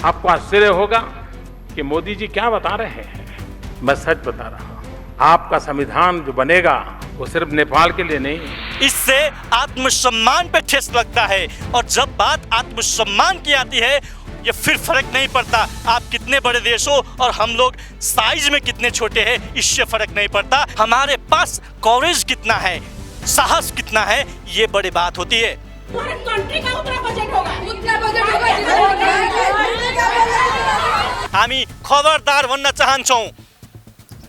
आपको आश्चर्य होगा कि मोदी जी क्या बता रहे हैं। मैं सच बता रहा हूँ, आपका संविधान जो बनेगा वो सिर्फ नेपाल के लिए नहीं। इससे आत्मसम्मान पे ठेस लगता है, और जब बात आत्मसम्मान की आती है ये फिर फर्क नहीं पड़ता आप कितने बड़े देश हो और हम लोग साइज में कितने छोटे हैं, इससे फर्क नहीं पड़ता। हमारे पास कवरेज कितना है, साहस कितना है, ये बड़ी बात होती है। कंट्री का उतना बजट होगा, हामी खबरदार भन्न चाहन्छौँ,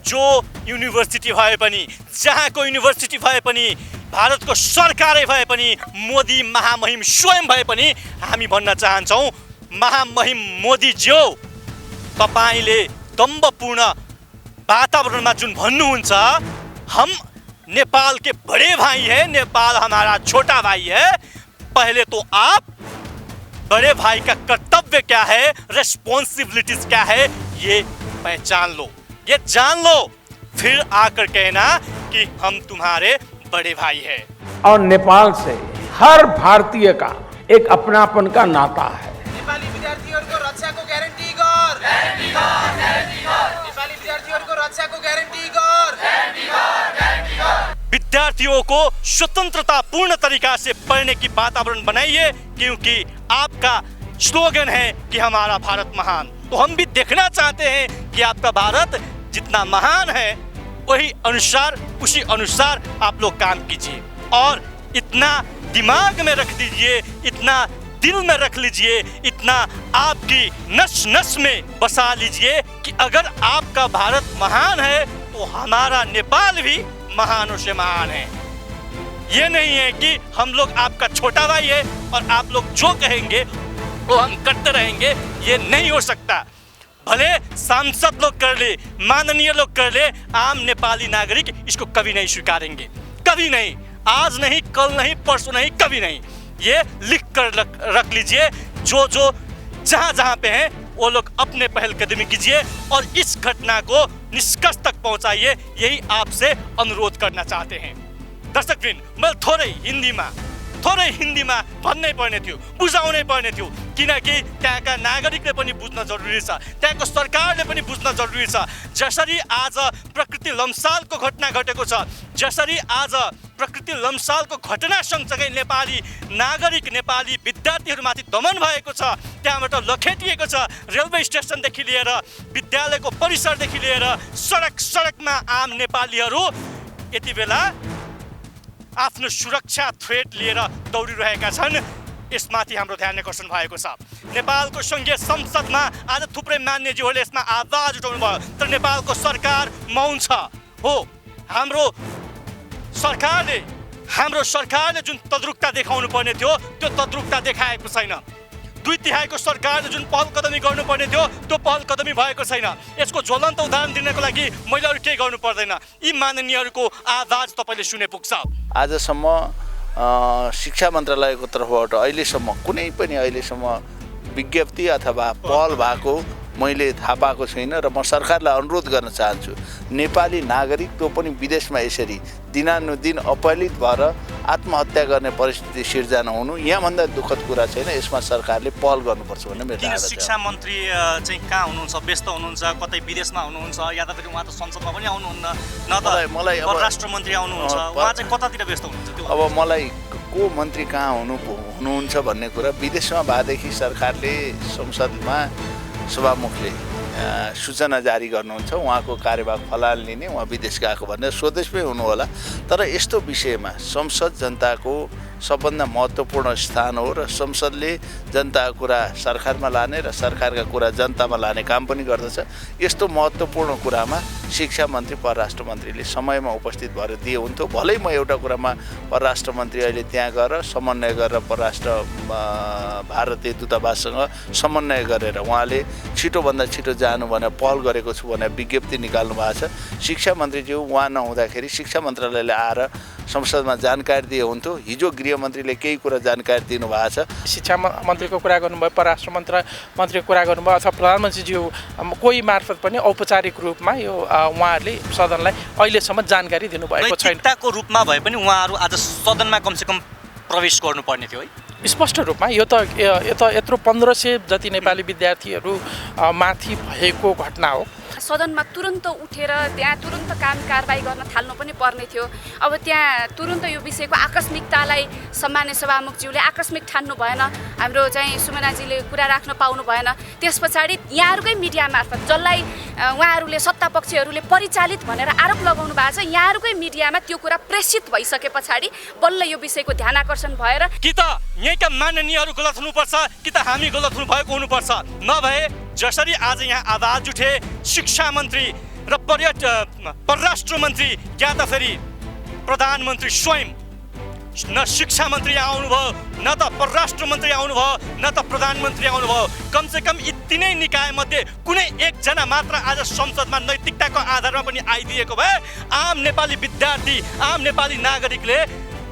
जो युनिभर्सिटी भए पनि, जहाँको युनिभर्सिटी भए पनि, भारतको सरकारै भए पनि, मोदी महामहिम स्वयं भए पनि हामी भन्न चाहन्छौँ, महामहिम मोदी ज्यू, तपाईले दम्भपूर्ण वातावरणमा जुन भन्नुहुन्छ, हम नेपाल के बड़े भाई है, नेपाल हमारा छोटा भाई है, पहले तो आप बड़े भाई का कर्तव्य क्या है, रेस्पॉन्सिबिलिटीज क्या है, ये पहचान लो, ये जान लो, फिर आकर कहना कि हम तुम्हारे बड़े भाई हैं। और नेपाल से हर भारतीय का एक अपनापन का नाता है। नेपाली विद्यार्थीहरूको रक्षाको ग्यारेन्टी गर, नेपाली विद्यार्थीहरूको रक्षाको ग्यारेन्टी गर। विद्यार्थियों को स्वतंत्रता पूर्ण तरीका से पढ़ने की वातावरण बनाइए, क्योंकि आपका स्लोगन है कि हमारा भारत महान। तो हम भी देखना चाहते हैं कि आपका भारत जितना महान है उसी अनुसार आप लोग काम कीजिए, और इतना दिमाग में रख दीजिए, इतना दिल में रख लीजिए, इतना आपकी नस नस में बसा लीजिए कि अगर आपका भारत महान है तो हमारा नेपाल भी महानों से महान है। ये नहीं है कि हम लोग आपका छोटा भाई है और आप लोग जो कहेंगे वो हम करते रहेंगे, ये नहीं हो सकता। भले सांसद लोग कर ले, माननीय लोग कर ले, आम नेपाली नागरिक इसको कभी नहीं स्वीकारेंगे, कभी नहीं, आज नहीं, कल नहीं, परसों नहीं, कभी नहीं। ये लिख कर रख लीजिए, जो जहाँ जहाँ पे हैं वो लोग अपने पहल कदमी कीजिए और इस घटना को निष्कर्ष तक पहुँचाइए, यही आपसे अनुरोध करना चाहते हैं। दर्शकवृन्द, मैं थोरै हिन्दीमा भन्नै पर्ने थियो, बुझाउनै पर्ने थियो, किनकि त्यहाँका नागरिकले पनि बुझ्न जरुरी छ, त्यहाँको सरकारले पनि बुझ्न जरुरी छ। जसरी आज प्रकृति लम्सालको घटना घटेको छ, जसरी आज प्रकृति लम्सालको घटना सँगसँगै नेपाली नागरिक, नेपाली विद्यार्थीहरूमाथि दमन भएको छ, त्यहाँबाट लखेटिएको छ, रेलवे स्टेसनदेखि लिएर विद्यालयको परिसरदेखि लिएर सडकमा आम नेपालीहरू यति बेला आफ्नो सुरक्षा थ्रेट लिएर दौडिरहेका छन्। यसमाथि हाम्रो ध्यान आकर्षण भएको छ। नेपालको संघीय संसदमा आज थुप्रै मान्यज्यूहरूले यसमा आवाज उठाउनु भयो, तर नेपालको सरकार मौन छ। हो, हाम्रो सरकारले जुन तद्रुकता देखाउनु पर्ने थियो त्यो तद्रुकता देखाएको छैन। 2/3 सरकारले जुन पहल कदमी गर्नुपर्ने थियो त्यो पहल कदमी भएको छैन। यसको ज्वलन्त उदाहरण दिनको लागि मैले अरू केही गर्नु पर्दैन। यी माननीयहरूको आवाज तपाईँले सुने पुग्छ। आजसम्म शिक्षा मन्त्रालयको तर्फबाट अहिलेसम्म कुनै पनि विज्ञप्ति अथवा पहल भएको मैले थाहा पाएको छैन र म सरकारलाई अनुरोध गर्न चाहन्छु, नेपाली नागरिक त्यो पनि विदेशमा यसरी दिनानुदिन अपहरित भएर आत्महत्या गर्ने परिस्थिति सिर्जना हुनु यहाँभन्दा दुःखद कुरा छैन। यसमा सरकारले पहल गर्नुपर्छ भन्ने मेरो धारणा छ। शिक्षा मन्त्री चाहिँ कहाँ हुनुहुन्छ, व्यस्त हुनुहुन्छ, कतै विदेशमा हुनुहुन्छ, या त फेरि उहाँ त संसदमा पनि आउनुहुन्न, न त मलाई परराष्ट्र मन्त्री आउनुहुन्छ, उहाँ चाहिँ कतातिर व्यस्त हुनुहुन्छ? त्यो अब मलाई को मन्त्री कहाँ हुनुहुन्छ भन्ने कुरा विदेशमा भएदेखि सरकारले संसदमा सभामुखले सूचना जारी गर्नुहुन्छ, उहाँको कार्यभार फलाल लिने, उहाँ विदेश गएको भनेर स्वदेशमै हुनु होला। तर यस्तो विषयमा संसद जनताको सबभन्दा महत्त्वपूर्ण स्थान हो र संसदले जनताको कुरा सरकारमा लाने र सरकारका कुरा जनतामा लाने काम पनि गर्दछ। यस्तो महत्त्वपूर्ण कुरामा शिक्षा मन्त्री, परराष्ट्र मन्त्रीले समयमा उपस्थित भएर दिए हुन्थ्यो। भलै म एउटा कुरामा परराष्ट्र मन्त्री अहिले त्यहाँ गएर समन्वय गरेर भारतीय दूतावाससँग समन्वय गरेर उहाँले छिटोभन्दा छिटो जानु भनेर पहल गरेको छु भनेर विज्ञप्ति निकाल्नु भएको छ। शिक्षा मन्त्रीज्यू उहाँ नहुँदाखेरि शिक्षा मन्त्रालयले आएर संसदमा जानकारी दिए हुन्थ्यो। हिजो गृहमन्त्रीले केही कुरा जानकारी दिनुभएको छ। शिक्षा मन्त्रीको कुरा गर्नुभयो, परराष्ट्र मन्त्रीको कुरा गर्नुभयो, अथवा प्रधानमन्त्रीज्यू कोही मार्फत पनि औपचारिक रूपमा यो उहाँहरूले सदनलाई अहिलेसम्म जानकारी दिनुभएको छैन। नैतिकताको रूपमा भए पनि उहाँहरू आज सदनमा कमसेकम प्रवेश गर्नुपर्ने थियो है। स्पष्ट रूपमा यो त यत्रो 1500 जति नेपाली विद्यार्थीहरू माथि भएको घटना हो। सदनमा तुरन्त उठेर त्यहाँ तुरन्त काम कारबाही गर्न थाल्नु पनि पर्ने थियो। अब त्यहाँ तुरन्त यो विषयको आकस्मिकतालाई सम्मान्य सभामुखज्यूले आकस्मिक ठान्नु भएन, हाम्रो चाहिँ सुमनाजीले कुरा राख्न पाउनु भएन। त्यस पछाडि यहाँहरूकै मिडिया मार्फत जसलाई उहाँहरूले सत्तापक्षहरूले परिचालित भनेर आरोप लगाउनु भएको छ, यहाँहरूकै मिडियामा त्यो कुरा प्रेषित भइसके पछाडि बल्ल यो विषयको ध्यान आकर्षण भएर कि त यहीँका माननीयहरू गलत हुनुपर्छ कि त हामी गलत हुनुभएको हुनुपर्छ। नभए जसरी आज यहाँ आवाज उठे शिक्षा मन्त्री र परराष्ट्र मन्त्री या त फेरि प्रधानमन्त्री स्वयं, न शिक्षा मन्त्री यहाँ आउनुभयो, न त परराष्ट्र मन्त्री आउनुभयो, न त प्रधानमन्त्री आउनुभयो। कमसेकम यी तिनै निकायमध्ये कुनै एकजना मात्र आज संसदमा नैतिकताको आधारमा पनि आइदिएको भए आम नेपाली विद्यार्थी, आम नेपाली नागरिकले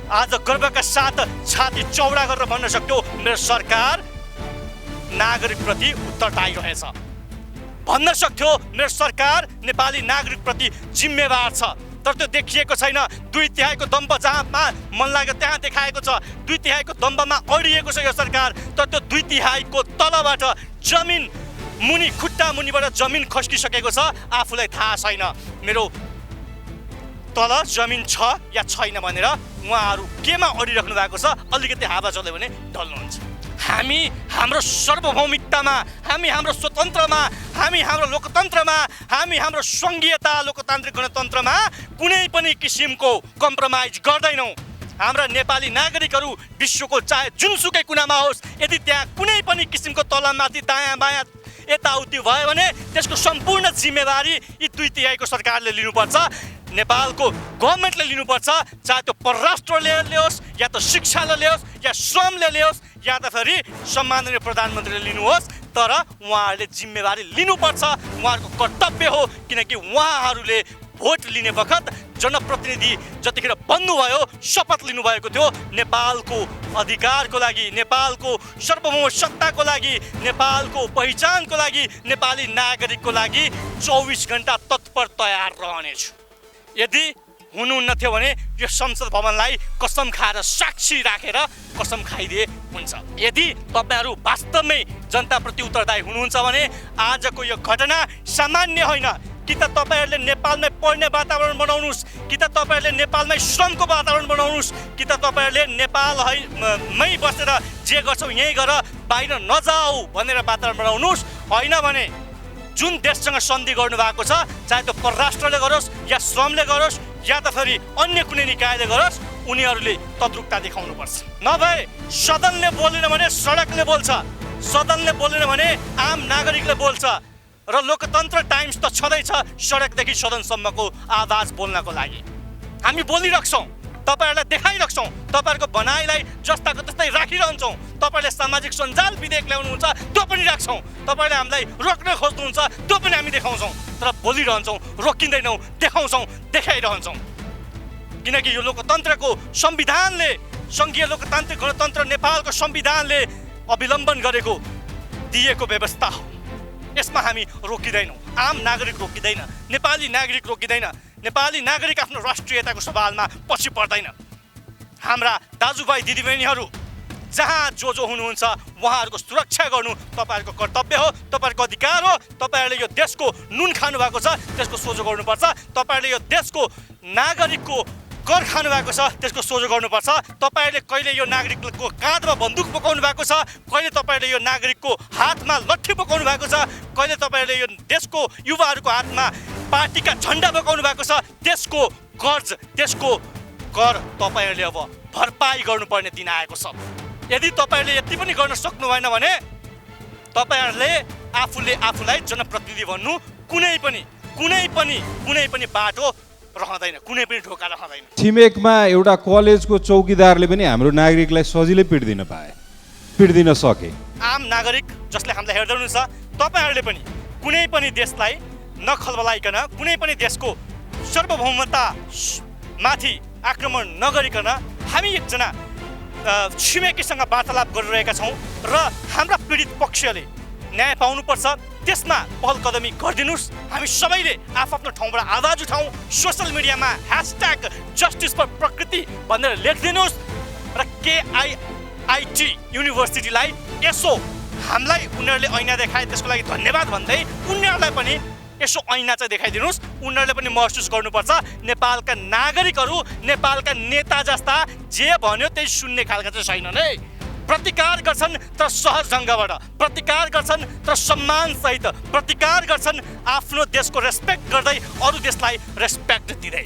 आज गर्वका साथ छाती चौडा गरेर भन्न सक्थ्यो मेरो सरकार नागरिकप्रति उत्तरदायी रहेछ, भन्न सक्थ्यो मेरो सरकार नेपाली नागरिकप्रति जिम्मेवार छ। तर त्यो देखिएको छैन। 2/3 दम्ब जहाँमा मन लाग्यो त्यहाँ देखाएको छ, 2/3 दम्बमा अडिएको छ यो सरकार। तर त्यो 2/3 तलबाट जमिन मुनि, खुट्टा मुनिबाट जमिन खस्किसकेको छ, आफूलाई थाहा छैन मेरो तल जमिन छ या छैन भनेर उहाँहरू केमा अडिराख्नु भएको छ। अलिकति हावा चल्यो भने ढल्नुहुन्छ। हामी हाम्रो सार्वभौमिकतामा, हामी हाम्रो स्वतन्त्रमा, हामी हाम्रो लोकतन्त्रमा, हामी हाम्रो सङ्घीयता लोकतान्त्रिक गणतन्त्रमा कुनै पनि किसिमको कम्प्रोमाइज गर्दैनौँ। हाम्रा नेपाली नागरिकहरू विश्वको चाहे जुनसुकै कुनामा होस्, यदि त्यहाँ कुनै पनि किसिमको तलमाथि दायाँ बायाँ यताउति भयो भने त्यसको सम्पूर्ण जिम्मेवारी यी 2/3 सरकारले लिनुपर्छ, नेपालको गभर्मेन्टले लिनुपर्छ। चाहे त्यो परराष्ट्रले ल्याओस् या त शिक्षाले ल्याओस् या श्रमले ल्याओस् या त फेरि सम्माननीय प्रधानमन्त्रीले लिनुहोस्, तर उहाँहरूले जिम्मेवारी लिनुपर्छ। उहाँहरूको कर्तव्य हो, किनकि उहाँहरूले भोट लिने बखत जनप्रतिनिधि जतिखेर बन्नुभयो, शपथ लिनुभएको थियो नेपालको अधिकारको लागि, नेपालको सार्वभौम सत्ताको लागि, नेपालको पहिचानको लागि, नेपाली नागरिकको लागि 24 घण्टा तत्पर तयार रहनेछु। यदि हुनुहुन्न थियो भने यो संसद भवनलाई कसम खाएर साक्षी राखेर कसम खाइदिए हुन्छ। यदि तपाईँहरू वास्तवमै जनताप्रति उत्तरदायी हुनुहुन्छ भने आजको यो घटना सामान्य होइन। कि त तपाईँहरूले नेपालमै पढ्ने वातावरण बनाउनुहोस्, कि त तपाईँहरूले नेपालमै श्रमको वातावरण बनाउनुहोस्, कि त तपाईँहरूले नेपालमै बसेर जे गर्छौ यहीँ गर, बाहिर नजाऊ भनेर वातावरण बनाउनुहोस्। होइन भने जुन देशसँग सन्धि गर्नुभएको छ, चाहे त्यो परराष्ट्रले गरोस् या श्रमले गरोस् या त फेरि अन्य कुनै निकायले गरोस्, उनीहरूले तद्रुकता देखाउनुपर्छ। नभए सदनले बोलेन भने सडकले बोल्छ, सदनले बोलेन भने आम नागरिकले बोल्छ। र लोकतन्त्र टाइम्स त छँदैछ सडकदेखि सदनसम्मको आवाज बोल्नको लागि। हामी बोलिरहन्छौँ, तपाईँहरूलाई देखाइरहन्छौँ, तपाईँहरूको भनाइलाई जस्ताको त्यस्तै राखिरहन्छौँ। तपाईँहरूले सामाजिक सञ्जाल विधेयक ल्याउनुहुन्छ त्यो पनि राख्छौँ, तपाईँहरूले हामीलाई रोक्न खोज्नुहुन्छ त्यो पनि हामी देखाउँछौँ। तर बोलिरहन्छौँ, रोकिँदैनौँ, देखाउँछौँ, देखाइरहन्छौँ। किनकि यो लोकतन्त्रको संविधानले, सङ्घीय लोकतान्त्रिक गणतन्त्र नेपालको संविधानले अवलम्बन गरेको दिएको व्यवस्था हो। यसमा हामी रोकिँदैनौँ, आम नागरिक रोकिँदैन, नेपाली नागरिक रोकिँदैन, नेपाली नागरिक आफ्नो राष्ट्रियताको सवालमा पछि पर्दैन। हाम्रा दाजुभाइ दिदीबहिनीहरू जहाँ जो हुनुहुन्छ उहाँहरूको सुरक्षा गर्नु तपाईँहरूको कर्तव्य हो, तपाईँहरूको अधिकार हो। तपाईँहरूले यो देशको नुन खानुभएको छ त्यसको सोझो गर्नुपर्छ। तपाईँहरूले यो देशको नागरिकको कर खानुभएको छ त्यसको सोझो गर्नुपर्छ। तपाईँहरूले कहिले यो नागरिकको काँधमा बन्दुक बोकाउनु भएको छ, कहिले तपाईँहरूले यो नागरिकको हातमा लट्ठी बोकाउनु भएको छ, कहिले तपाईँहरूले यो देशको युवाहरूको हातमा पार्टीका झन्डा बोकाउनु भएको छ। त्यसको कर्ज, त्यसको कर तपाईँहरूले अब भरपाई गर्नुपर्ने दिन आएको छ। यदि तपाईँहरूले यति पनि गर्न सक्नु भएन भने तपाईँहरूले आफूलाई जनप्रतिनिधि भन्नु कुनै पनि बाटो रहँदैन, कुनै पनि ढोका रहँदैन। छिमेकमा एउटा कलेजको चौकीदारले पनि हाम्रो नागरिकलाई सजिलै पिट्दिन सके। आम नागरिक जसले हामीलाई हेर्दै हुनुहुन्छ, तपाईँहरूले पनि कुनै पनि देशलाई नखलबलाइकन, कुनै पनि देशको सार्वभौमता माथि आक्रमण नगरिकन हामी एकजना छिमेकीसँग वार्तालाप गरिरहेका छौँ र हाम्रा पीडित पक्षले न्याय पाउनुपर्छ। त्यसमा पहल कदमी गरिदिनुहोस्। हामी सबैले आफ्नो ठाउँबाट आवाज उठाउँ। सोसल मिडियामा #जस्टिस फर प्रकृति भनेर लेखिदिनुहोस् र आइटी युनिभर्सिटीलाई यसो हामीलाई उनीहरूले ऐना देखाए त्यसको लागि धन्यवाद भन्दै उनीहरूलाई पनि यसो ऐना चाहिँ देखाइदिनुहोस्। उनीहरूले पनि महसुस गर्नुपर्छ नेपालका नागरिकहरू नेपालका नेता जस्ता जे भन्यो त्यही सुन्ने खालका चाहिँ छैनन् है। प्रतिकार गर्छन् तर सहज ढङ्गबाट, प्रतिकार गर्छन् तर सम्मानसहित, प्रतिकार गर्छन् आफ्नो देशको रेस्पेक्ट गर्दै अरू देशलाई रेस्पेक्ट दिँदै।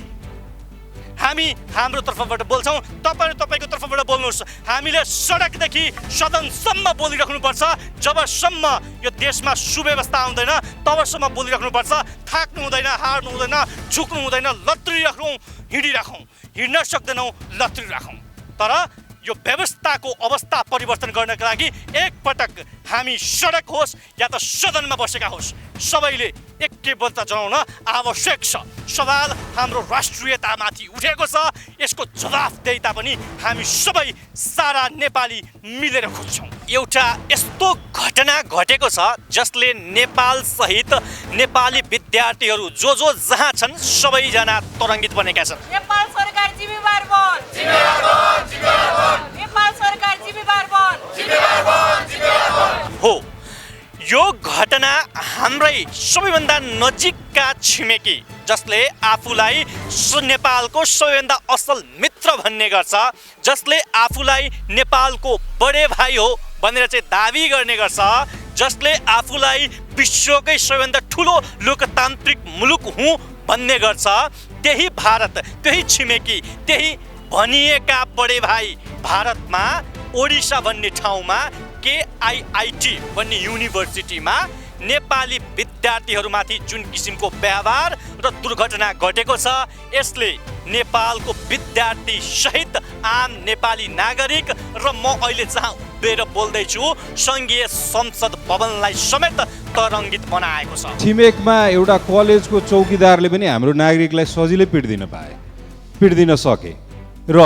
हामी हाम्रो तर्फबाट बोल्छौँ, तपाईँ तपाईँको तर्फबाट बोल्नुहोस्। हामीले सडकदेखि सदनसम्म बोलिराख्नुपर्छ। जबसम्म यो देशमा सुव्यवस्था आउँदैन तबसम्म बोलिराख्नुपर्छ। थाक्नु हुँदैन, हार्नु हुँदैन, झुक्नु हुँदैन, लत्रिराखौँ, हिँडिराखौँ। हिँड्न सक्दैनौँ, लत्रिराखौँ। तर यो व्यवस्थाको अवस्था परिवर्तन गर्नका लागि एकपटक हामी सडक होस् या त सदनमा बसेका होस् सबैले एकबद्धता जनाउन आवश्यक छ। सवाल हाम्रो राष्ट्रियतामाथि उठेको छ। यसको जवाफदेहिता पनि हामी सबै सारा नेपाली मिलेर खोज्छौँ। एउटा यस्तो घटना घटेको छ जसले नेपाल सहित नेपाली विद्यार्थीहरू जो जहाँ छन् सबैजना तरङ्गित बनेका छन्। नेपाल सरकार जिम्मेवार बन, जिम्मेवार बन, जिम्मेवार बन। नेपाल सरकार जिम्मेवार बन, जिम्मेवार बन, जिम्मेवार बन। हो, यो घटना हाम्रै सबैभन्दा नजिकका छिमेकी जसले आफूलाई नेपालको सबैभन्दा असल मित्र भन्ने गर्छ, जसले आफूलाई नेपालको बडे भाइ हो भनेर चाहिँ दाबी गर्ने गर्छ, जसले आफूलाई विश्वकै सबैभन्दा ठुलो लोकतान्त्रिक मुलुक हुँ भन्ने गर्छ, त्यही भारत, त्यही छिमेकी, त्यही भनिएका बडे भाइ भारतमा ओडिसा भन्ने ठाउँमा KIIT भन्ने युनिभर्सिटीमा नेपाली विद्यार्थीहरूमाथि जुन किसिमको व्यवहार र दुर्घटना घटेको छ यसले नेपालको विद्यार्थी सहित आम नेपाली नागरिक र म अहिले जहाँ उभिएर बोल्दैछु सङ्घीय संसद भवनलाई समेत तरङ्गित बनाएको छ। छिमेकमा एउटा कलेजको चौकीदारले पनि हाम्रो नागरिकलाई सजिलै पिट्दिन सके र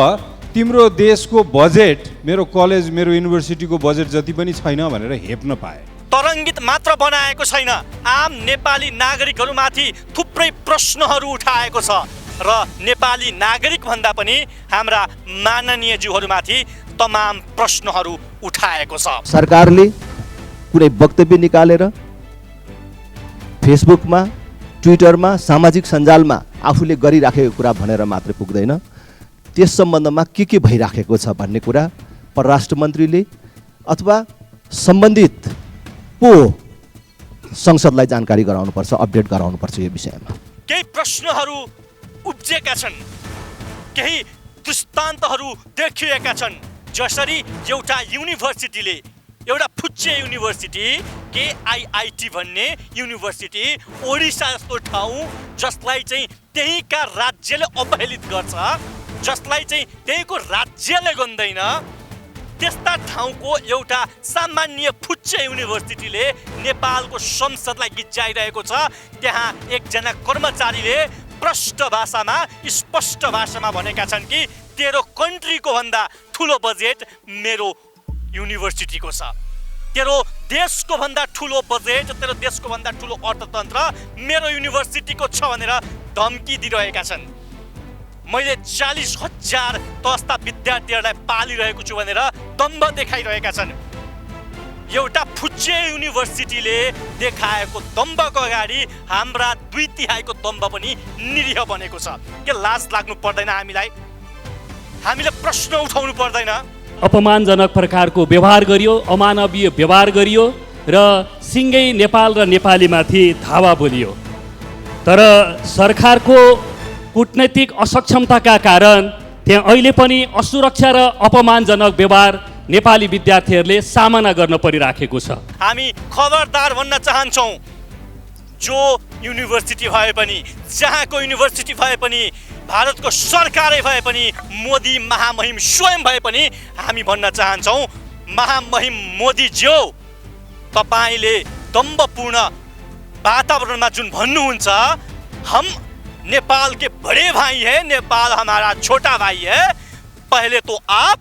तिम्रो देशको बजेट मेरो कलेज मेरो युनिभर्सिटीको बजेट जति पनि छैन भनेर हेप्न पाए। तरङ्गित मात्र बनाएको छैन, आम नेपाली नागरिकहरूमाथि थुप्रै प्रश्नहरू उठाएको छ र नेपाली नागरिक भन्दा पनि हाम्रा माननीय ज्यूहरूमाथि तमाम प्रश्नहरू उठाएको छ। सरकारले कुनै वक्तव्य निकालेर फेसबुकमा, ट्विटरमा, सामाजिक सञ्जालमा आफूले गरिराखेको कुरा भनेर मात्र पुग्दैन, त्यस सम्बन्धमा के भइराखेको छ भन्ने कुरा परराष्ट्र मन्त्रीले अथवा सम्बन्धित संसदलाई जानकारी गराउनुपर्छ, अपडेट गराउनुपर्छ यो विषयमा। केही प्रश्नहरू उब्जेका छन्, केही दृष्टान्तहरू देखिएका छन् जसरी एउटा युनिभर्सिटीले, एउटा फुच्चे युनिभर्सिटी KIIT भन्ने युनिभर्सिटी ओडिसा जस्तो ठाउँ जसलाई चाहिँ त्यहीका राज्यले अवहेलित गर्छ, जसलाई चाहिँ त्यहीको राज्यले गन्दैन, त्यस्ता ठाउँको एउटा सामान्य फुच्चे युनिभर्सिटीले नेपालको संसदलाई गिज्जाइरहेको छ। त्यहाँ एकजना कर्मचारीले प्रष्ट भाषामा, स्पष्ट भाषामा भनेका छन् कि तेरो कन्ट्रीको भन्दा ठुलो बजेट मेरो युनिभर्सिटीको छ, तेरो देशको भन्दा ठुलो बजेट, तेरो देशको भन्दा ठुलो अर्थतन्त्र मेरो युनिभर्सिटीको छ भनेर धम्की दिइरहेका छन्। मैले 40,000 तस्ता विद्यार्थीहरूलाई पालिरहेको छु भनेर दम्भ देखाइरहेका छन्। एउटा फुच्चे युनिभर्सिटीले देखाएको दम्भको अगाडि हाम्रा 2/3 दम्भ पनि निरीह बनेको छ। के लाज लाग्नु पर्दैन हामीलाई? हामीले प्रश्न उठाउनु पर्दैन? अपमानजनक प्रकारको व्यवहार गरियो, अमानवीय व्यवहार गरियो र सिङ्गै नेपाल र नेपालीमाथि धावा बोलियो। तर सरकारको कूटनैतिक असक्षमताका कारण त्यहाँ अहिले पनि असुरक्षा र अपमानजनक व्यवहार नेपाली विद्यार्थीहरूले सामना गर्न परिराखेको छ। हामी खबरदार भन्न चाहन्छौँ, जो युनिभर्सिटी भए पनि, जहाँको युनिभर्सिटी भए पनि, भारतको सरकारै भए पनि, मोदी महामहिम स्वयं भए पनि हामी भन्न चाहन्छौँ, महामहिम मोदीज्यू तपाईँले दम्भपूर्ण वातावरणमा जुन भन्नुहुन्छ हम नेपाल के बड़े भाई है, नेपाल हमारा छोटा भाई है, पहले तो आप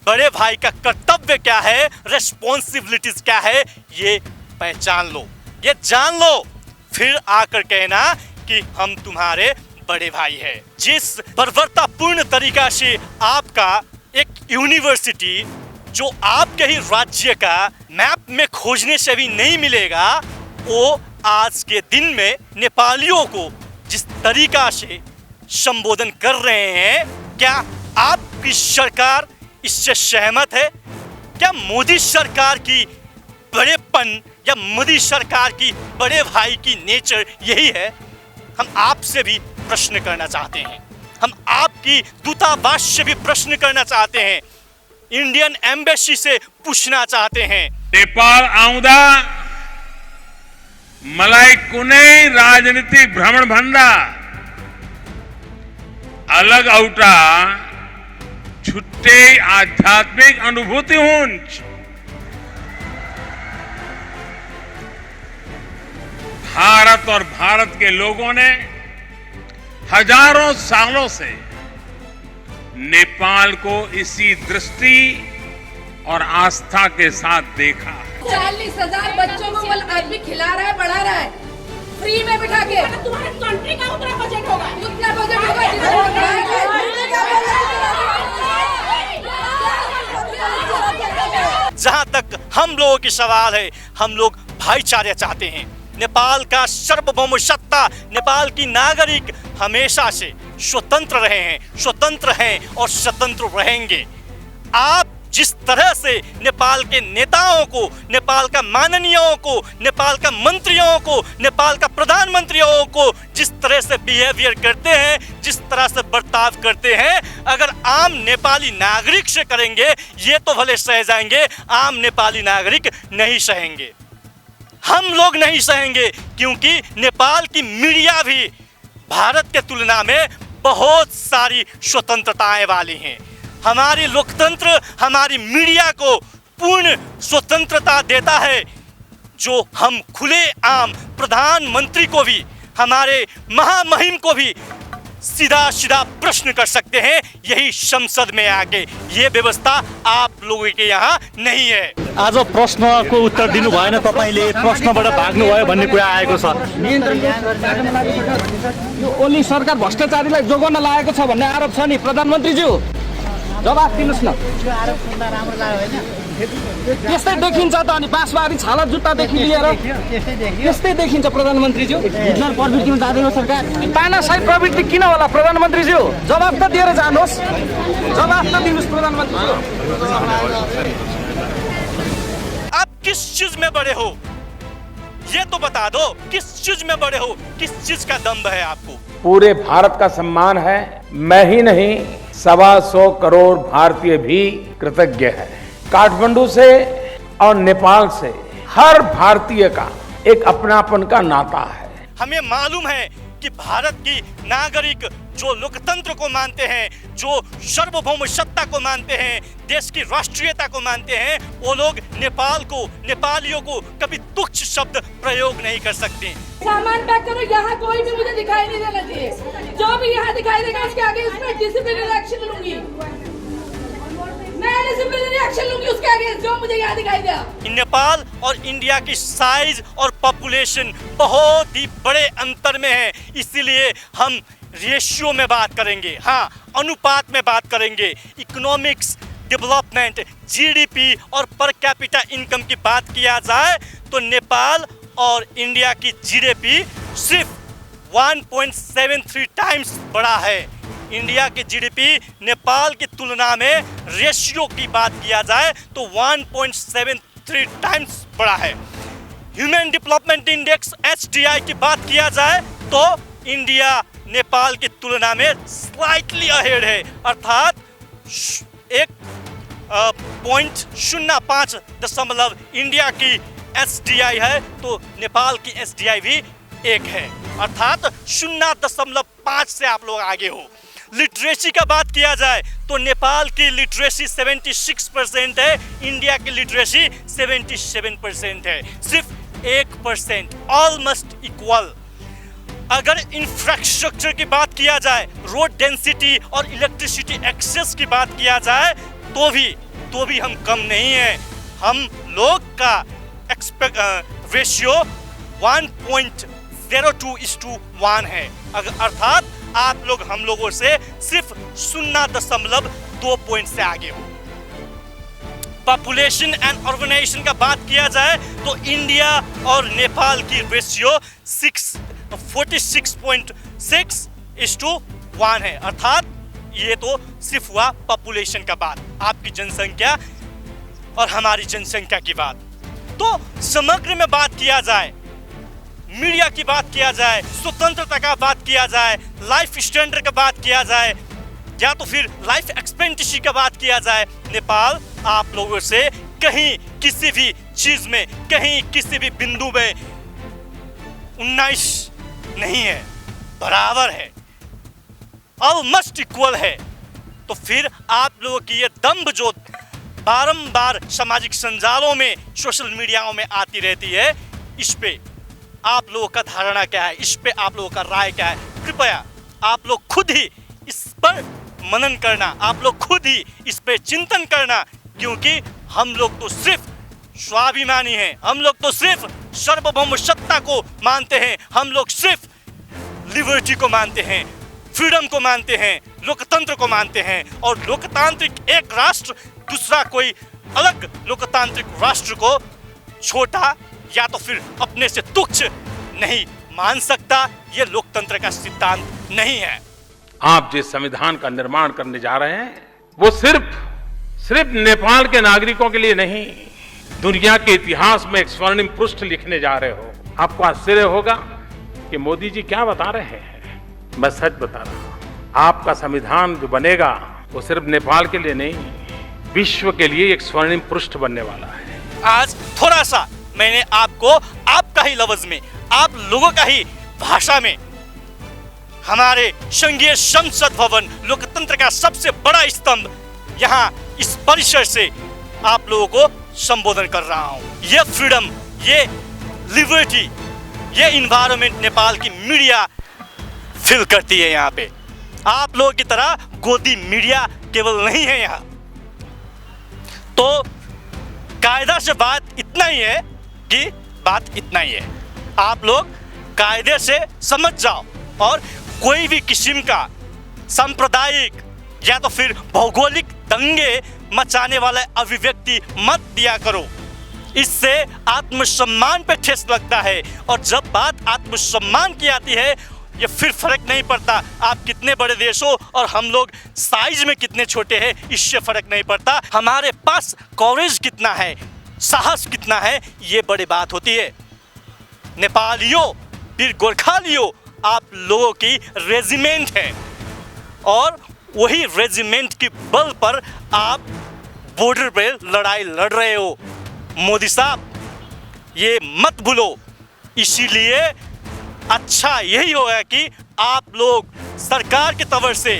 बड़े भाई का कर्तव्य क्या है, रिस्पॉन्सिबिलिटीज क्या है ये पहचान लो, ये जान लो, फिर आकर कहना कि हम तुम्हारे बड़े भाई है। जिस बर्बरतापूर्ण तरीका से आपका एक यूनिवर्सिटी जो आपके ही राज्य का मैप में खोजने से भी नहीं मिलेगा, वो आज के दिन में नेपालियों को जिस तरीका से संबोधन कर रहे हैं, क्या आपकी सरकार इससे सहमत है? क्या मोदी सरकार की बड़ेपन या मोदी सरकार की बड़े भाई की नेचर यही है? हम आपसे भी प्रश्न करना चाहते हैं, हम आपकी दूतावास से भी प्रश्न करना चाहते हैं, इंडियन एम्बेसी से पूछना चाहते हैं। नेपाल आउँदा मलाई कुनै राजनीतिक भ्रमण भन्दा अलग एउटा छुट्टै आध्यात्मिक अनुभूति हुन्छ। भारत और भारत के लोगों ने हजारों सालों से नेपाल को इसी दृष्टि और आस्था के साथ देखा। 40,000 बच्चों को वो आदमी खिला रहा है, पढ़ा रहा है, फ्री में बिठा के। तुम्हारे कंट्री का उतना बजट होगा, उतना बजट होगा। जहां तक हम लोगों की सवाल है, हम लोग भाईचारे चाहते हैं। नेपाल का सार्वभौम सत्ता, नेपाल की नागरिक हमेशा से स्वतंत्र रहे हैं, स्वतंत्र हैं और स्वतंत्र रहेंगे। आप जिस तरह से नेपाल के नेताओं को, नेपाल का माननीयों को, नेपाल का मंत्रियों को, नेपाल का प्रधानमंत्रियों को जिस तरह से बिहेवियर करते हैं, जिस तरह से बर्ताव करते हैं, अगर आम नेपाली नागरिक से करेंगे, ये तो भले सह जाएंगे, आम नेपाली नागरिक नहीं सहेंगे। हम लोग नहीं सहेंगे, क्योंकि नेपाल की मीडिया भी भारत के तुलना में बहुत सारी स्वतंत्रताएं वाली हैं। हमारी लोकतंत्र हमारी मीडिया को पूर्ण स्वतंत्रता देता है, जो हम खुले आम प्रधानमंत्री को भी, हमारे महामहिम को भी सीधा सीधा प्रश्न कर सकते हैं, यही संसद में आके। ये व्यवस्था आप लोगों के यहाँ नहीं है। आज प्रश्नको उत्तर दिनु भएन, तपाईले प्रश्नबाट भाग्नु भयो भन्ने कुरा आएको छ। यो ओली सरकार भ्रष्टाचारीलाई जोगाउन लागेको छ भन्ने आरोप छ नि प्रधानमन्त्रीज्यू, जवाफ दिनुस् न। त्यस्तै देखिन्छ त, अनि बाँसबारी छाला जुत्तादेखि लिएर त्यस्तै देखिन्छ प्रधानमन्त्रीज्यू। हिटलर प्रवृत्ति किन जाँदैन सरकार? तानाशाही प्रवृत्ति किन होला प्रधानमन्त्रीज्यू? जवाफ त दिएर जानुहोस्, जवाफ त दिनुहोस् प्रधानमन्त्रीज्यू। आप किस चीज में बड़े हो, ये तो बता दो। किस चीज में बड़े हो, किस चीज का दम्भ है आपको? पूरे भारत का सम्मान है, मैं ही नहीं 125 करोड़ भारतीय भी कृतज्ञ है। काठमांडू से और नेपाल से हर भारतीय का एक अपनापन का नाता है। हमें मालूम है कि भारत की नागरिक जो लोकतंत्र को मानते हैं, जो सार्वभौम सत्ता को मानते हैं, देश की राष्ट्रीयता को मानते हैं, वो लोग नेपाल को, नेपालियों को कभी तुच्छ शब्द प्रयोग नहीं कर सकते। सामान पैक करो, यहाँ कोई भी मुझे दिखाई नहीं देना चाहिए। जो भी यहाँ दिखाई देगा उसके आगे इसमें डिसिप्लिनरी एक्शन लूंगी, मैं डिसिप्लिनरी एक्शन लूंगी उसके आगे, जो मुझे यहाँ दिखाई दिया। नेपाल और इंडिया की साइज और पॉपुलेशन बहुत ही बड़े अंतर में है, इसीलिए हम रेशियो में बात करेंगे, हाँ अनुपात में बात करेंगे। इकोनॉमिक्स डेवलपमेंट, जीडीपी और पर कैपिटा इनकम की बात किया जाए तो नेपाल और इंडिया की जीडीपी सिर्फ 1.73 टाइम्स बड़ा है। इंडिया की जीडीपी नेपाल की तुलना में रेशियो की बात किया जाए तो 1.73 टाइम्स बड़ा है। ह्यूमन डेवलपमेंट इंडेक्स HDI की बात किया जाए तो इंडिया नेपाल की तुलना में स्लाइटली अहेड है, अर्थात 1.05 इंडिया की HDI है तो नेपाल की HDI भी 1 है, अर्थात 0.5 से आप लोग आगे हो। लिटरेसी का बात किया जाए तो नेपाल की लिटरेसी 76% है, इंडिया की लिटरेसी 77% है, सिर्फ 1%, ऑलमोस्ट इक्वल। अगर इंफ्रास्ट्रक्चर की बात किया जाए, रोड डेंसिटी और इलेक्ट्रिसिटी एक्सेस की बात किया जाए तो भी हम कम नहीं हैं। हम लोग का रेशियो 1.02:1 है, अर्थात आप लोग हम लोगों से सिर्फ 0.2 पॉइंट से आगे हो। पॉपुलेशन एंड ऑर्गेनाइजेशन का बात किया जाए तो इंडिया और नेपाल की रेशियो 46.6:1 है। अर्थात ये तो सिर्फ हुआ पॉपुलेशन का बात, आपकी जनसंख्या और हमारी जनसंख्या की बात। तो समग्र में बात किया जाए, मीडिया की बात किया जाए, स्वतंत्रता का बात किया जाए, लाइफ स्टैंडर्ड का बात किया जाए, या तो फिर लाइफ एक्सपेक्टेंसी का बात किया जाए, नेपाल आप लोगों से कहीं किसी भी चीज में, कहीं किसी भी बिंदु में 19 नहीं है, बराबर है, ऑलमोस्ट इक्वल है। तो फिर आप लोगों की ये दम्भ जो बारंबार सामाजिक संजालों में, सोशल मीडियाओं में आती रहती है, इस पे आप लोगों का धारणा क्या है, इस पे आप लोगों का राय क्या है? कृपया आप लोग खुद ही इस पर मनन करना, आप लोग खुद ही इस पे चिंतन करना, क्योंकि हम लोग तो सिर्फ स्वाभिमानी हैं, हम लोग तो सिर्फ सार्वभौम सत्ता को मानते हैं, हम लोग सिर्फ लिबर्टी को मानते हैं, फ्रीडम को मानते हैं, लोकतंत्र को मानते हैं। और लोकतांत्रिक एक राष्ट्र दूसरा कोई अलग लोकतांत्रिक राष्ट्र को छोटा या तो फिर अपने से तुच्छ नहीं मान सकता। ये लोकतंत्र का सिद्धांत नहीं है। आप जिस संविधान का निर्माण करने जा रहे हैं वो सिर्फ नेपाल के नागरिकों के लिए नहीं, दुनिया के इतिहास में एक स्वर्णिम पृष्ठ लिखने जा रहे हो। आपको आश्चर्य होगा कि मोदी जी क्या बता रहे हैं, मैं सच बता रहा हूं। आपका संविधान जो बनेगा वो सिर्फ नेपाल के लिए नहीं, विश्व के लिए एक स्वर्णिम पृष्ठ बनने वाला है। आज थोड़ा सा मैंने आपको आपका ही लफ्ज में, आप लोगों का ही भाषा में हमारे संघीय संसद भवन, लोकतंत्र का सबसे बड़ा स्तंभ, यहाँ इस परिसर से आप लोगों को संबोधन कर रहा हूँ। ये फ्रीडम, ये लिबर्टी, ये इन्वायरमेंट नेपाल की मीडिया फील करती है। यहाँ पे आप लोगों की तरह गोदी मीडिया केवल नहीं है यहाँ। तो कायदा से बात इतना ही है कि बात इतना ही है, आप लोग कायदे से समझ जाओ और कोई भी किस्म का सांप्रदायिक या तो फिर भौगोलिक दंगे मचाने वाला अभिव्यक्ति मत दिया करो। इससे आत्मसम्मान पे ठेस लगता है, और जब बात आत्मसम्मान की आती है ये फिर फर्क नहीं पड़ता आप कितने बड़े देश हो और हम लोग साइज में कितने छोटे हैं, इससे फर्क नहीं पड़ता। हमारे पास कवरेज कितना है, साहस कितना है, ये बड़ी बात होती है। नेपालियों फिर गोरखालियों, आप लोगों की रेजिमेंट है और वही रेजिमेंट के बल पर आप बॉर्डर पे लड़ाई लड़ रहे हो। मोदी साहब ये मत भूलो। इसीलिए अच्छा यही होगा कि आप लोग सरकार की तरफ से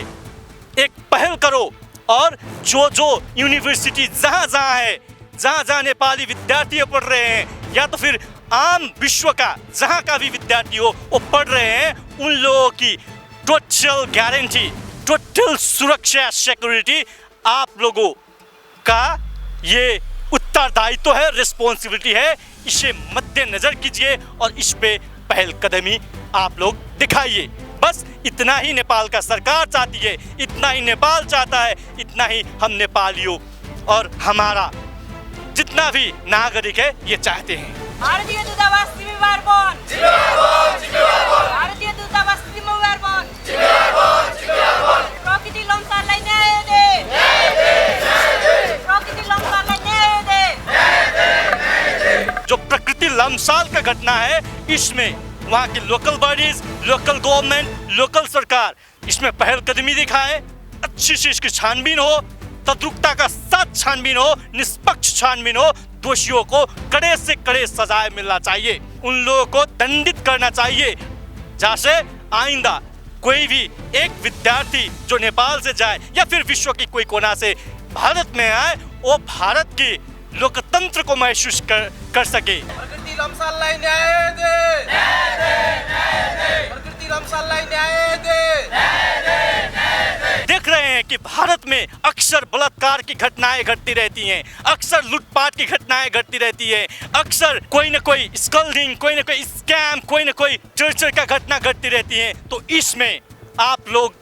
एक पहल करो और जो जो यूनिवर्सिटी जहाँ जहाँ है, जहाँ जहाँ नेपाली विद्यार्थी पढ़ रहे हैं या तो फिर आम विश्व का जहाँ का भी विद्यार्थी हो वो पढ़ रहे हैं, उन लोगों की टोटल गारंटी, टोटल सुरक्षा, सिक्योरिटी आप लोगों का ये उत्तरदायित्व है, रिस्पॉन्सिबिलिटी है। इसे मद्देनजर कीजिए और इस पे पहल कदमी आप लोग दिखाइए। बस इतना ही नेपाल का सरकार चाहती है, इतना ही नेपाल चाहता है, इतना ही हम नेपालियों और हमारा जितना भी नागरिक है ये चाहते हैं। भारतीय दूतावास जिम्मेवार बन, जिम्मेवार बन, भारतीय दूतावास जिम्मेवार बन, जिम्मेवार, प्रकृति लम्साललाई न्याय दे, प्रकृति लम्साललाई न्याय दे। जो प्रकृति लम्साल का घटना है इसमें वहाँ की local bodies, local government, local सरकार इसमें पहल कदमी दिखाए, अच्छी से इसकी छानबीन हो, तद्रुकता का साथ छानबीन हो, निष्पक्ष छानबीन हो, दोषियों को कड़े से कड़े सजाएं मिलना चाहिए, उन लोगों को दंडित करना चाहिए। जैसे आइंदा कोई भी एक विद्यार्थी जो नेपाल से जाए या फिर विश्व की कोई कोना से भारत में आए, वो भारत की लोकतंत्र को महसूस कर सके। प्रकृति लम्साललाई न्याय दे, प्रकृति लम्साललाई न्याय दे। देख रहे हैं कि भारत में अक्सर बलात्कार की घटनाएं घटती रहती हैं, अक्सर लूटपाट की घटनाएं घटती रहती है, अक्सर कोई न कोई स्कल्डिंग, कोई न कोई स्कैम, कोई न कोई टॉर्चर का घटना घटती रहती है। तो इसमें आप लोग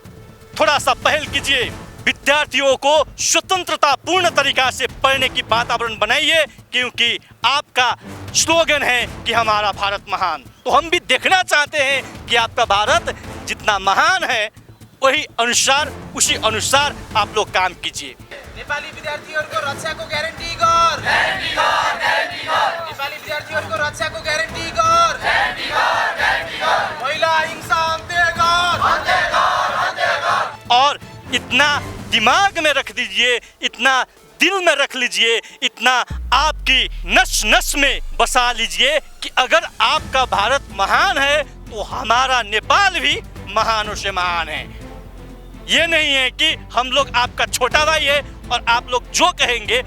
थोड़ा सा पहल कीजिए, विद्यार्थियों को स्वतंत्रतापूर्ण तरीका से पढ़ने की वातावरण बनाइए, क्योंकि आपका स्लोगन है कि हमारा भारत महान। तो हम भी देखना चाहते हैं कि आपका भारत जितना महान है उसी अनुसार आप लोग काम कीजिए। नेपाली विद्यार्थीहरूको रक्षाको ग्यारेन्टी गर, नेपाली विद्यार्थीहरूको रक्षाको ग्यारेन्टी गर, महिला हिंसा अन्त्य गर। और इतना दिमाग में रख दीजिए, इतना दिल में रख लीजिए, इतना आपकी नस नस में बसा लीजिए कि अगर आपका भारत महान है तो हमारा नेपाल भी महानों से महान है। ये नहीं है कि हम लोग आपका छोटा भाई है और आप लोग जो कहेंगे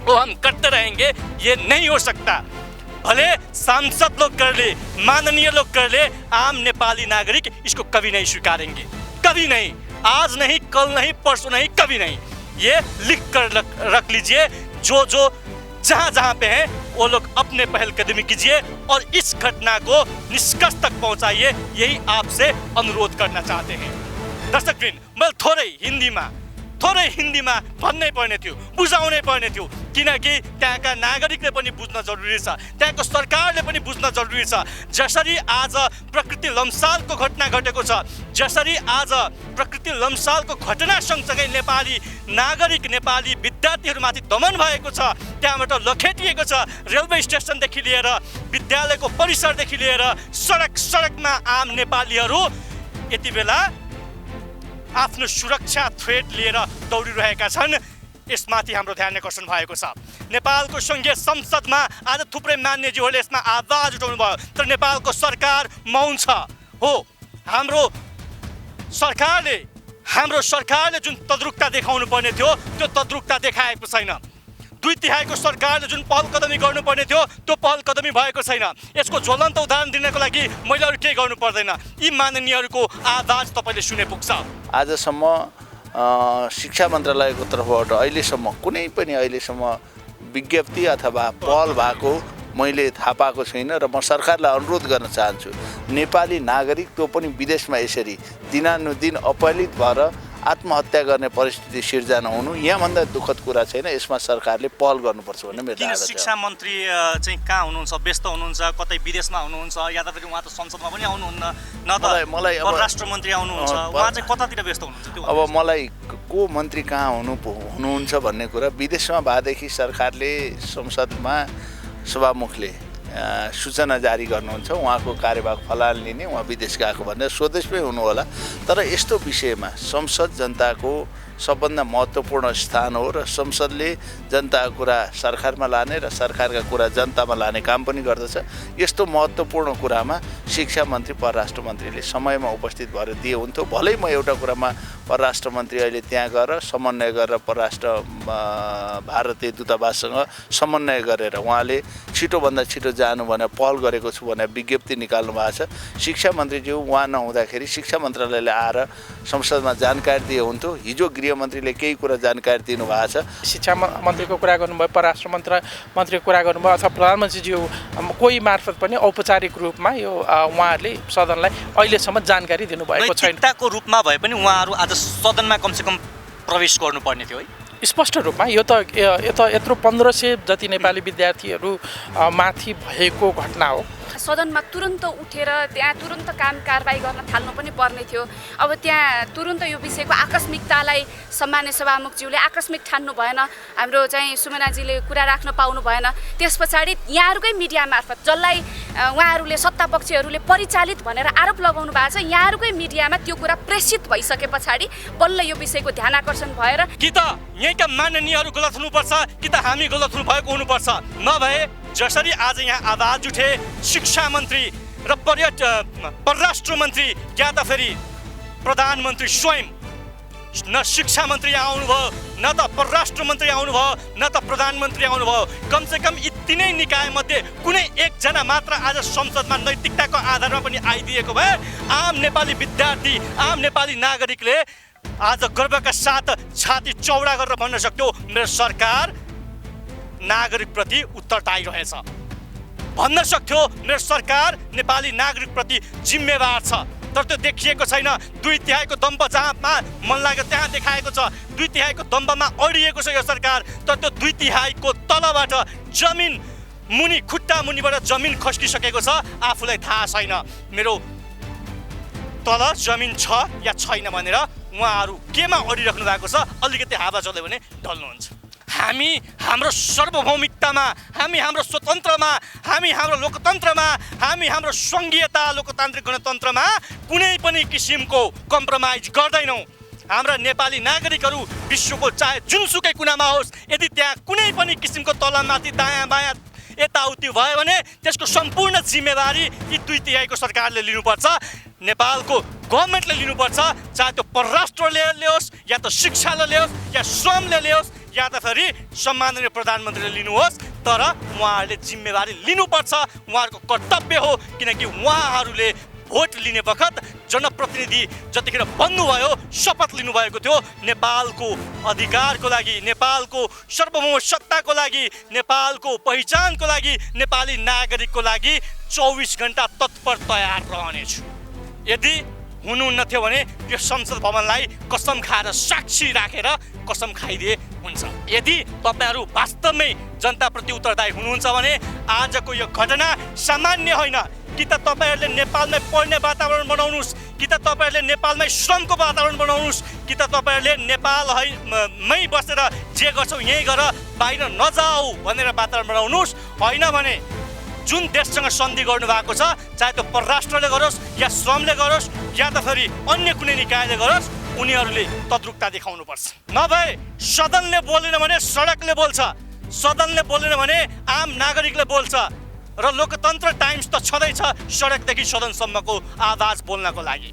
वो हम करते रहेंगे, ये नहीं हो सकता। भले सांसद लोग कर ले, माननीय लोग कर ले, आम नेपाली नागरिक इसको कभी नहीं स्वीकारेंगे, कभी नहीं। आज नहीं, कल नहीं, परसों नहीं, कभी नहीं। ये लिख कर रख लीजिए। जो जहाँ पे हैं वो लोग अपने पहल कदमी कीजिए और इस घटना को निष्कर्ष तक पहुँचाइए, यही आपसे अनुरोध करना चाहते हैं। दर्शकवृन्द, मैले थोरै हिन्दीमा भन्नै पर्ने थियो, बुझाउनै पर्ने थियो, किनकि त्यहाँका नागरिकले पनि बुझ्न जरुरी छ, त्यहाँको सरकारले पनि बुझ्न जरुरी छ। जसरी आज प्रकृति लम्सालको घटना घटेको छ, जसरी आज प्रकृति लम्सालको घटना सँगसँगै नेपाली नागरिक, नेपाली विद्यार्थीहरूमाथि दमन भएको छ, त्यहाँबाट लखेटिएको छ। रेलवे स्टेसनदेखि लिएर विद्यालयको परिसरदेखि लिएर सडकमा आम नेपालीहरू यति बेला आफ्नो सुरक्षा थ्रेट लिएर दौडिरहेका छन्। यसमाथि हाम्रो ध्यान आकर्षण भएको छ। नेपालको संघीय संसदमा आज थुप्रै मान्यज्यूहरूले यसमा आवाज उठाउनु भयो, तर नेपालको सरकार मौन छ। हो, हाम्रो सरकारले जुन तद्रुकता देखाउनु पर्ने थियो त्यो तद्रुकता देखाएको छैन। 2/3 सरकारले जुन पहल कदमी गर्नुपर्ने थियो त्यो पहल कदमी भएको छैन। यसको ज्वलन्त उदाहरण दिनको लागि मैले अरू केही गर्नु पर्दैन। यी माननीयहरूको आवाज तपाईँले सुने पुग्छ। आजसम्म शिक्षा मन्त्रालयको तर्फबाट अहिलेसम्म विज्ञप्ति अथवा पहल भएको मैले थाहा पाएको छैन र म सरकारलाई अनुरोध गर्न चाहन्छु, नेपाली नागरिक त्यो पनि विदेशमा यसरी दिनानुदिन अपहरित भएर आत्महत्या गर्ने परिस्थिति सिर्जना हुनु यहाँभन्दा दुःखद कुरा छैन। यसमा सरकारले पहल गर्नुपर्छ भन्ने मेरो धारणा छ। शिक्षा मन्त्री चाहिँ कहाँ हुनुहुन्छ? व्यस्त हुनुहुन्छ, कतै विदेशमा हुनुहुन्छ, या त फेरि उहाँ त संसदमा पनि आउनुहुन्न, न त मलाई परराष्ट्र मन्त्री आउनुहुन्छ, उहाँ चाहिँ कतातिर व्यस्त हुनुहुन्छ? त्यो अब मलाई को मन्त्री कहाँ हुनुहुन्छ भन्ने कुरा विदेशमा भएदेखि सरकारले संसदमा सभामुखले सूचना जारी गर्नुहुन्छ, उहाँको कार्यभाग फलान लिने, उहाँ विदेश गएको भनेर स्वदेशमै हुनु होला। तर यस्तो विषयमा संसद जनताको सबभन्दा महत्त्वपूर्ण स्थान हो र संसदले जनताको कुरा सरकारमा लाने र सरकारका कुरा जनतामा लाने काम पनि गर्दछ। यस्तो महत्त्वपूर्ण कुरामा शिक्षा मन्त्री, परराष्ट्र मन्त्रीले समयमा उपस्थित भएर दिए हुन्थ्यो। भलै म एउटा कुरामा परराष्ट्र मन्त्री अहिले त्यहाँ गएर समन्वय गरेर परराष्ट्र भारतीय दूतावाससँग समन्वय गरेर उहाँले छिटोभन्दा छिटो जानु भनेर पहल गरेको छु भनेर विज्ञप्ति निकाल्नु भएको छ। शिक्षा मन्त्रीज्यू उहाँ नहुँदाखेरि शिक्षा मन्त्रालयले आएर संसदमा जानकारी दिए हुन्थ्यो। हिजो गृहमन्त्रीले केही कुरा जानकारी दिनुभएको छ। शिक्षा मन्त्रीको कुरा गर्नुभयो, परराष्ट्र मन्त्रीको कुरा गर्नुभयो, अथवा प्रधानमन्त्रीज्यू कोही मार्फत पनि औपचारिक रूपमा यो उहाँहरूले सदनलाई अहिलेसम्म जानकारी दिनुभएको छैन। नैतिकताको रूपमा भए पनि उहाँहरू आज सदनमा कमसेकम प्रवेश गर्नुपर्ने थियो है। स्पष्ट रूपमा यो त यत्रो 1500 जति नेपाली विद्यार्थीहरू माथि भएको घटना हो। सदनमा तुरुन्त उठेर त्यहाँ तुरुन्त काम कारबाही गर्न थाल्नु पनि पर्ने थियो। अब त्यहाँ तुरुन्त यो विषयको आकस्मिकतालाई सम्मान्य सभामुखज्यूले आकस्मिक ठान्नु भएन, हाम्रो चाहिँ सुमनाजीले कुरा राख्न पाउनु भएन। त्यस पछाडि यहाँहरूकै मिडिया मार्फत जसलाई उहाँहरूले सत्तापक्षहरूले परिचालित भनेर आरोप लगाउनु भएको छ, यहाँहरूकै मिडियामा त्यो कुरा प्रेषित भइसके पछाडि बल्ल यो विषयको ध्यान आकर्षण भएर कि त यहीँका माननीयहरू गलत हुनुपर्छ कि त हामी गलत हुनुभएको हुनुपर्छ। नभए जसरी आज यहाँ आवाज उठे शिक्षा मन्त्री र परराष्ट्र मन्त्री या त फेरि प्रधानमन्त्री स्वयं, न शिक्षा मन्त्री आउनुभयो, न त परराष्ट्र मन्त्री आउनुभयो, न त प्रधानमन्त्री आउनुभयो। कमसेकम यी तिनै निकायमध्ये कुनै एकजना मात्र आज संसदमा नैतिकताको आधारमा पनि आइदिएको भए आम नेपाली विद्यार्थी, आम नेपाली नागरिकले आज गर्वका साथ छाती चौडा गरेर भन्न सक्थ्यो मेरो सरकार नागरिकप्रति उत्तरदायी रहेछ, भन्न सक्थ्यो मेरो सरकार नेपाली नागरिकप्रति जिम्मेवार छ। तर त्यो देखिएको छैन। 2/3 दम्ब जहाँमा मन लाग्यो त्यहाँ देखाएको छ, 2/3 दम्बमा अडिएको छ यो सरकार। तर त्यो 2/3 तलबाट जमिन मुनि, खुट्टा मुनिबाट जमिन खस्किसकेको छ, आफूलाई थाहा छैन मेरो तल जमिन छ या छैन भनेर उहाँहरू केमा अडिराख्नु भएको छ। अलिकति हावा चल्यो भने ढल्नुहुन्छ। हामी हाम्रो सार्वभौमिकतामा, हामी हाम्रो स्वतन्त्रमा, हामी हाम्रो लोकतन्त्रमा, हामी हाम्रो सङ्घीयता लोकतान्त्रिक गणतन्त्रमा कुनै पनि किसिमको कम्प्रोमाइज गर्दैनौँ। हाम्रा नेपाली नागरिकहरू विश्वको चाहे जुनसुकै कुनामा होस्, यदि त्यहाँ कुनै पनि किसिमको तलमाथि दायाँ बायाँ यताउति भयो भने त्यसको सम्पूर्ण जिम्मेवारी यी 2/3 सरकारले लिनुपर्छ, नेपालको गभर्मेन्टले लिनुपर्छ। चाहे त्यो परराष्ट्रले ल्याओस् या त शिक्षाले ल्याओस् या श्रमले ल्याओस् या त फेरि सम्माननीय प्रधानमन्त्रीले लिनुहोस्, तर उहाँहरूले जिम्मेवारी लिनुपर्छ। उहाँहरूको कर्तव्य हो, किनकि उहाँहरूले भोट लिने बखत जनप्रतिनिधि जतिखेर बन्नुभयो, शपथ लिनुभएको थियो नेपालको अधिकारको लागि, नेपालको सार्वभौम सत्ताको लागि, नेपालको पहिचानको लागि, नेपाली नागरिकको लागि 24 घण्टा तत्पर तयार रहनेछु। यदि हुनुहुन्न थियो भने यो संसद भवनलाई कसम खाएर साक्षी राखेर कसम खाइदिए हुन्छ। यदि तपाईँहरू वास्तवमै जनताप्रति उत्तरदायी हुनुहुन्छ भने आजको यो घटना सामान्य होइन। कि त तपाईँहरूले नेपालमै पढ्ने वातावरण बनाउनुहोस्, कि त तपाईँहरूले नेपालमै श्रमको वातावरण बनाउनुहोस्, कि त तपाईँहरूले नेपालमै बसेर जे गर्छौ यहीँ गर, बाहिर नजाऊ भनेर वातावरण बनाउनुहोस्। होइन भने जुन देशसँग सन्धि गर्नुभएको छ, चाहे त्यो परराष्ट्रले गरोस् या श्रमले गरोस् या त फेरि अन्य कुनै निकायले गरोस्, उनीहरूले तद्रुकता देखाउनुपर्छ। नभए सदनले बोलेन भने सडकले बोल्छ, सदनले बोलेन भने आम नागरिकले बोल्छ। र लोकतन्त्र टाइम्स त छँदैछ सडकदेखि सदनसम्मको आवाज बोल्नको लागि।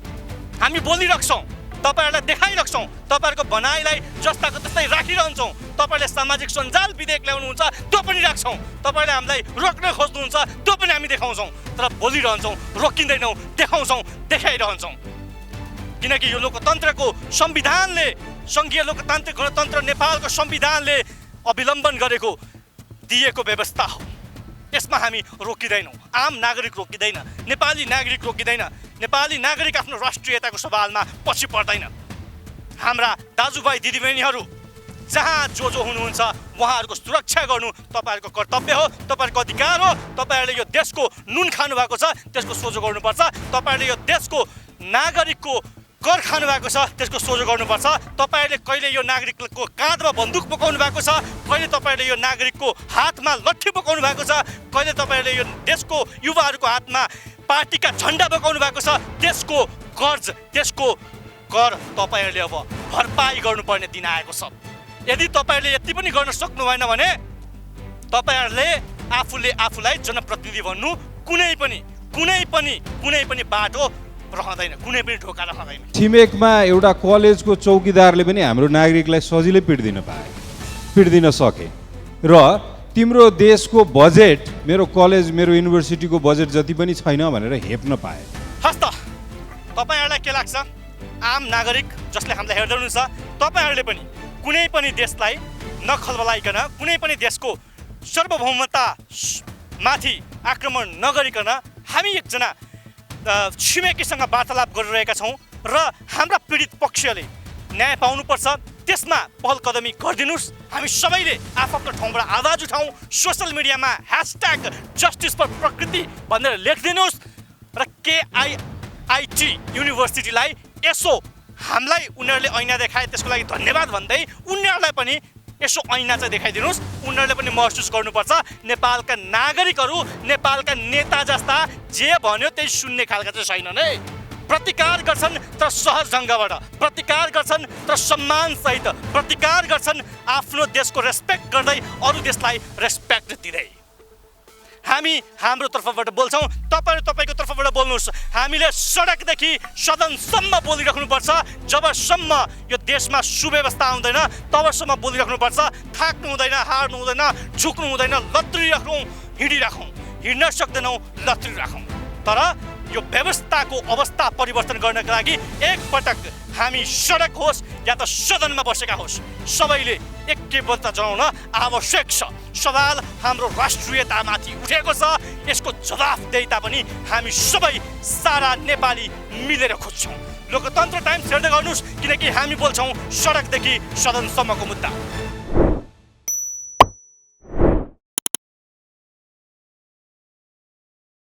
हामी बोलिरहन्छौँ, तपाईँहरूलाई देखाइरहन्छौँ, तपाईँहरूको भनाइलाई जस्ताको त्यस्तै राखिरहन्छौँ। तपाईँहरूले सामाजिक सञ्जाल विधेयक ल्याउनुहुन्छ, त्यो पनि राख्छौँ। तपाईँहरूले हामीलाई रोक्न खोज्नुहुन्छ, त्यो पनि हामी देखाउँछौँ। तर बोलिरहन्छौँ, रोकिँदैनौँ, देखाउँछौँ, देखाइरहन्छौँ। किनकि यो लोकतन्त्रको संविधानले, सङ्घीय लोकतान्त्रिक गणतन्त्र नेपालको संविधानले अवलम्बन गरेको दिएको व्यवस्था हो। यसमा हामी रोकिँदैनौँ, आम नागरिक रोकिँदैन, नेपाली नागरिक रोकिँदैन। नेपाली नागरिक आफ्नो राष्ट्रियताको सवालमा पछि पर्दैन। हाम्रा दाजुभाइ दिदीबहिनीहरू जहाँ जो हुनुहुन्छ उहाँहरूको सुरक्षा गर्नु तपाईँहरूको कर्तव्य हो, तपाईँहरूको अधिकार हो। तपाईँहरूले यो देशको नुन खानुभएको छ, त्यसको सोझो गर्नुपर्छ। तपाईँहरूले यो देशको नागरिकको कर खानुभएको छ, त्यसको सोझो गर्नुपर्छ। तपाईँहरूले कहिले यो नागरिकको काँधमा बन्दुक बोकाउनु भएको छ, कहिले तपाईँहरूले यो नागरिकको हातमा लट्ठी बोकाउनु भएको छ, कहिले तपाईँहरूले यो देशको युवाहरूको हातमा पार्टीका झन्डा बोकाउनु भएको छ। त्यसको कर्ज, त्यसको कर तपाईँहरूले अब भरपाई गर्नुपर्ने दिन आएको छ। यदि तपाईँहरूले यति पनि गर्न सक्नु भएन भने तपाईँहरूले आफूलाई जनप्रतिनिधि भन्नु कुनै पनि बाटो रहँदैन, कुनै पनि ढोका रहँदैन। छिमेकमा एउटा कलेजको चौकीदारले पनि हाम्रो नागरिकलाई सजिलै पिट्दिन सके र तिम्रो देशको बजेट मेरो कलेज, मेरो युनिभर्सिटीको बजेट जति पनि छैन भनेर हेप्न पाए। हस् त, तपाईँहरूलाई के लाग्छ? आम नागरिक जसले हामीलाई हेर्दै हुनुहुन्छ, तपाईँहरूले पनि कुनै पनि देशलाई नखलबलाइकन, कुनै पनि देशको सार्वभौमता माथि आक्रमण नगरिकन हामी एकजना छिमेकीसँग वार्तालाप गरिरहेका छौँ र हाम्रा पीडित पक्षले न्याय पाउनुपर्छ। त्यसमा पहल कदमी गरिदिनुहोस्। हामी सबैले आफ्नो ठाउँबाट आवाज उठाउँ। सोसियल मिडियामा #जस्टिस फर प्रकृति भनेर लेखिदिनुहोस् र KIIT युनिभर्सिटीलाई यसो हामीलाई उनीहरूले ऐना देखाए त्यसको लागि धन्यवाद भन्दै उनीहरूलाई पनि यसो ऐना चाहिँ देखाइदिनुहोस्। उनीहरूले पनि महसुस गर्नुपर्छ नेपालका नागरिकहरू, नेपालका नेता जस्ता जे भन्यो त्यही सुन्ने खालका चाहिँ छैनन् है। प्रतिकार गर्छन् तर सहज ढङ्गबाट, प्रतिकार गर्छन् तर सम्मानसहित, प्रतिकार गर्छन् आफ्नो देशको रेस्पेक्ट गर्दै, अरू देशलाई रेस्पेक्ट दिँदै। हामी हाम्रो तर्फबाट बोल्छौँ, तपाईँहरू तपाईँको तर्फबाट बोल्नुहोस्। हामीले सडकदेखि सदनसम्म बोलिराख्नुपर्छ। जबसम्म यो देशमा सुव्यवस्था आउँदैन तबसम्म बोलिराख्नुपर्छ। थाक्नु हुँदैन, हार्नु हुँदैन, झुक्नु हुँदैन, लत्रिराखौँ, हिँडिराखौँ। हिँड्न सक्दैनौँ, लत्रिराखौँ। तर यो व्यवस्थाको अवस्था परिवर्तन गर्नका लागि एकपटक हामी सडक होस् या त सदनमा बसेका होस्, सबैले एकैबद्धता जनाउन आवश्यक छ। सवाल हाम्रो राष्ट्रियतामाथि उठेको छ। यसको जवाफदेहिता पनि हामी सबै सारा नेपाली मिलेर खोज्छौँ। लोकतन्त्र टाइम्स हेर्दै गर्नुहोस्, किनकि हामी बोल्छौँ सडकदेखि सदनसम्मको मुद्दा।